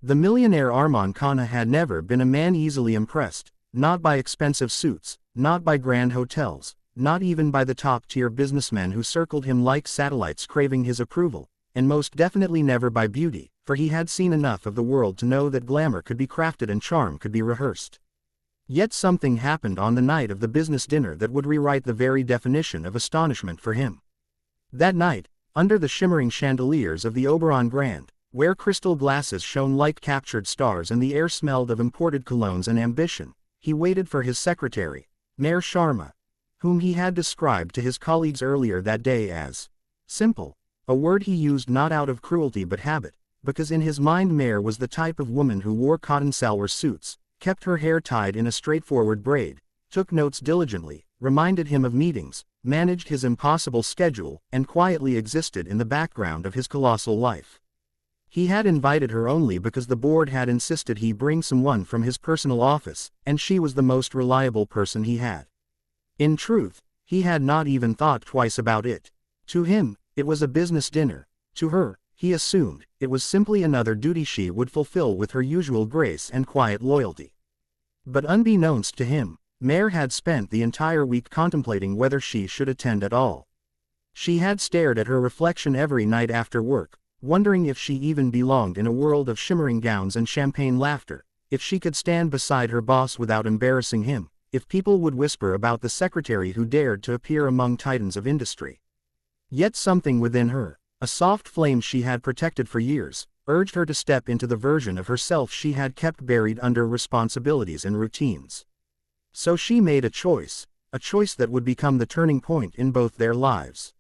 The millionaire Armand Khanna had never been a man easily impressed, not by expensive suits, not by grand hotels, not even by the top-tier businessmen who circled him like satellites craving his approval, and most definitely never by beauty, for he had seen enough of the world to know that glamour could be crafted and charm could be rehearsed. Yet something happened on the night of the business dinner that would rewrite the very definition of astonishment for him. That night, under the shimmering chandeliers of the Oberon Grand, where crystal glasses shone like captured stars and the air smelled of imported colognes and ambition, he waited for his secretary, Mayor Sharma, whom he had described to his colleagues earlier that day as simple, a word he used not out of cruelty but habit, because in his mind Mayor was the type of woman who wore cotton salwar suits, kept her hair tied in a straightforward braid, took notes diligently, reminded him of meetings, managed his impossible schedule, and quietly existed in the background of his colossal life. He had invited her only because the board had insisted he bring someone from his personal office, and she was the most reliable person he had. In truth, he had not even thought twice about it. To him, it was a business dinner. To her, he assumed, it was simply another duty she would fulfill with her usual grace and quiet loyalty. But unbeknownst to him, Mayor had spent the entire week contemplating whether she should attend at all. She had stared at her reflection every night after work, wondering if she even belonged in a world of shimmering gowns and champagne laughter, if she could stand beside her boss without embarrassing him, if people would whisper about the secretary who dared to appear among titans of industry. Yet something within her, a soft flame she had protected for years, urged her to step into the version of herself she had kept buried under responsibilities and routines. So she made a choice that would become the turning point in both their lives.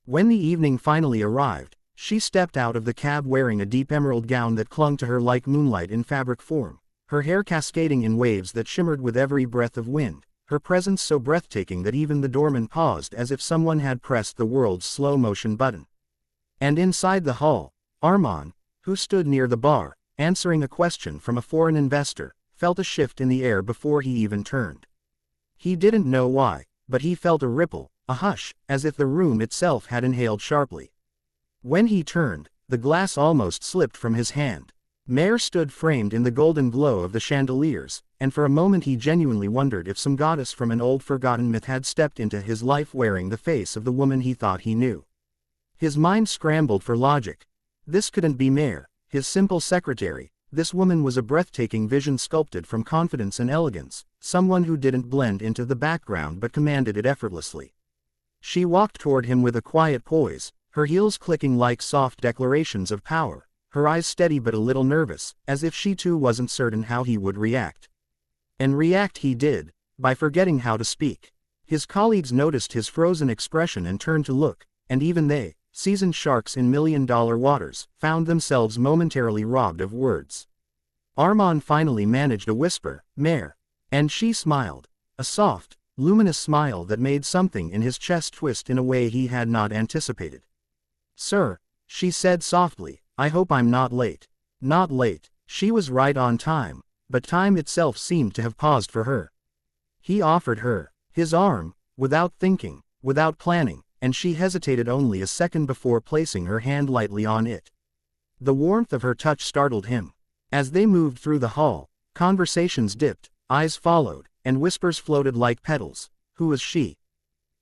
When the evening finally arrived, she stepped out of the cab wearing a deep emerald gown that clung to her like moonlight in fabric form, her hair cascading in waves that shimmered with every breath of wind, her presence so breathtaking that even the doorman paused as if someone had pressed the world's slow-motion button. And inside the hall, Armand, who stood near the bar, answering a question from a foreign investor, felt a shift in the air before he even turned. He didn't know why, but he felt a ripple, a hush, as if the room itself had inhaled sharply. When he turned, the glass almost slipped from his hand. Mayor stood framed in the golden glow of the chandeliers, and for a moment he genuinely wondered if some goddess from an old forgotten myth had stepped into his life wearing the face of the woman he thought he knew. His mind scrambled for logic. This couldn't be Mayor, his simple secretary. This woman was a breathtaking vision sculpted from confidence and elegance, someone who didn't blend into the background but commanded it effortlessly. She walked toward him with a quiet poise, her heels clicking like soft declarations of power, her eyes steady but a little nervous, as if she too wasn't certain how he would react. And react he did, by forgetting how to speak. His colleagues noticed his frozen expression and turned to look, and even they, seasoned sharks in million-dollar waters, found themselves momentarily robbed of words. Armand finally managed a whisper, "Mayor." And she smiled. A soft, luminous smile that made something in his chest twist in a way he had not anticipated. "Sir," she said softly, "I hope I'm not late." Not late. She was right on time, but time itself seemed to have paused for her. He offered her his arm, without thinking, without planning, and she hesitated only a second before placing her hand lightly on it. The warmth of her touch startled him. As they moved through the hall, conversations dipped, eyes followed, and whispers floated like petals. Who is she?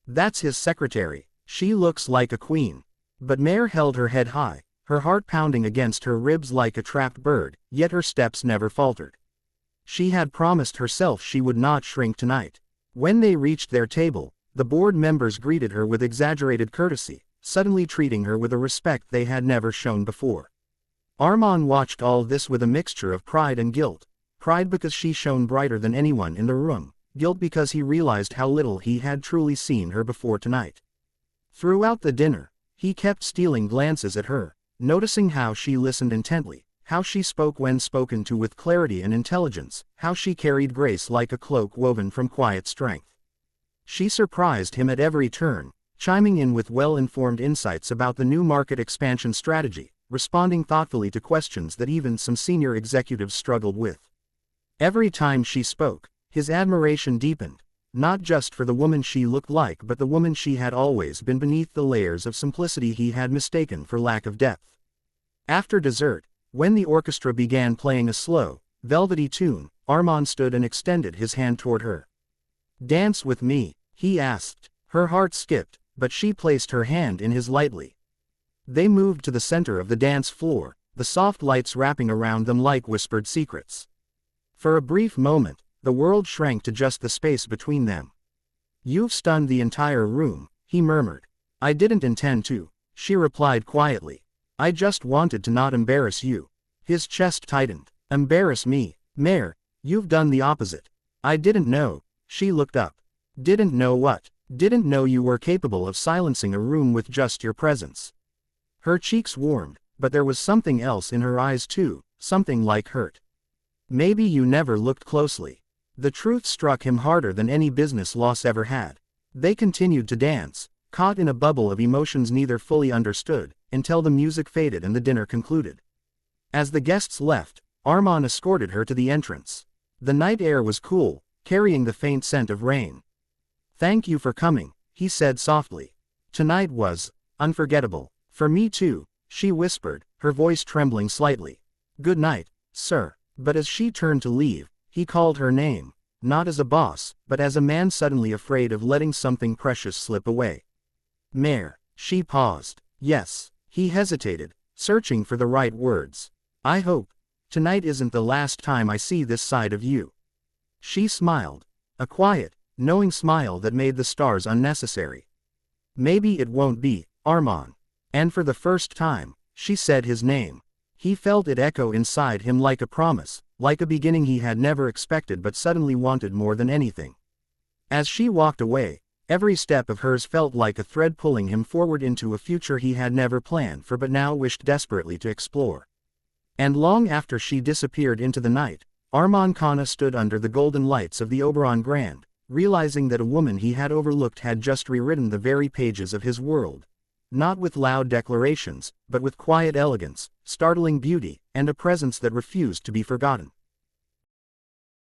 That's his secretary. She looks like a queen. But Mayor held her head high, her heart pounding against her ribs like a trapped bird, yet her steps never faltered. She had promised herself she would not shrink tonight. When they reached their table, the board members greeted her with exaggerated courtesy, suddenly treating her with a respect they had never shown before. Armand watched all this with a mixture of pride and guilt. Pride because she shone brighter than anyone in the room, guilt because he realized how little he had truly seen her before tonight. Throughout the dinner, he kept stealing glances at her, noticing how she listened intently, how she spoke when spoken to with clarity and intelligence, how she carried grace like a cloak woven from quiet strength. She surprised him at every turn, chiming in with well-informed insights about the new market expansion strategy, responding thoughtfully to questions that even some senior executives struggled with. Every time she spoke, his admiration deepened, not just for the woman she looked like but the woman she had always been beneath the layers of simplicity he had mistaken for lack of depth. After dessert, When the orchestra began playing a slow, velvety tune, Armand stood and extended his hand toward her. "Dance with me," he asked. Her heart skipped, but she placed her hand in his lightly. They moved to the center of the dance floor, the soft lights wrapping around them like whispered secrets. For a brief moment, the world shrank to just the space between them. "You've stunned the entire room," he murmured. "I didn't intend to," she replied quietly. "I just wanted to not embarrass you." His chest tightened. "Embarrass me, Mare? You've done the opposite." "I didn't know." She looked up. "Didn't know what?" "Didn't know you were capable of silencing a room with just your presence." Her cheeks warmed, but there was something else in her eyes too, something like hurt. "Maybe you never looked closely." The truth struck him harder than any business loss ever had. They continued to dance, caught in a bubble of emotions neither fully understood, until the music faded and the dinner concluded. As the guests left, Armand escorted her to the entrance. The night air was cool, carrying the faint scent of rain. "Thank you for coming," he said softly. "Tonight was unforgettable." "For me too," she whispered, her voice trembling slightly. "Good night, sir." But as she turned to leave, he called her name, not as a boss, but as a man suddenly afraid of letting something precious slip away. "Mare." She paused. "Yes." He hesitated, searching for the right words. "I hope tonight isn't the last time I see this side of you." She smiled. A quiet, knowing smile that made the stars unnecessary. "Maybe it won't be, Armand." And for the first time, she said his name. He felt it echo inside him like a promise, like a beginning he had never expected but suddenly wanted more than anything. As she walked away, every step of hers felt like a thread pulling him forward into a future he had never planned for but now wished desperately to explore. And long after she disappeared into the night, Armand Khanna stood under the golden lights of the Oberon Grand, realizing that a woman he had overlooked had just rewritten the very pages of his world. Not with loud declarations, but with quiet elegance, startling beauty, and a presence that refused to be forgotten.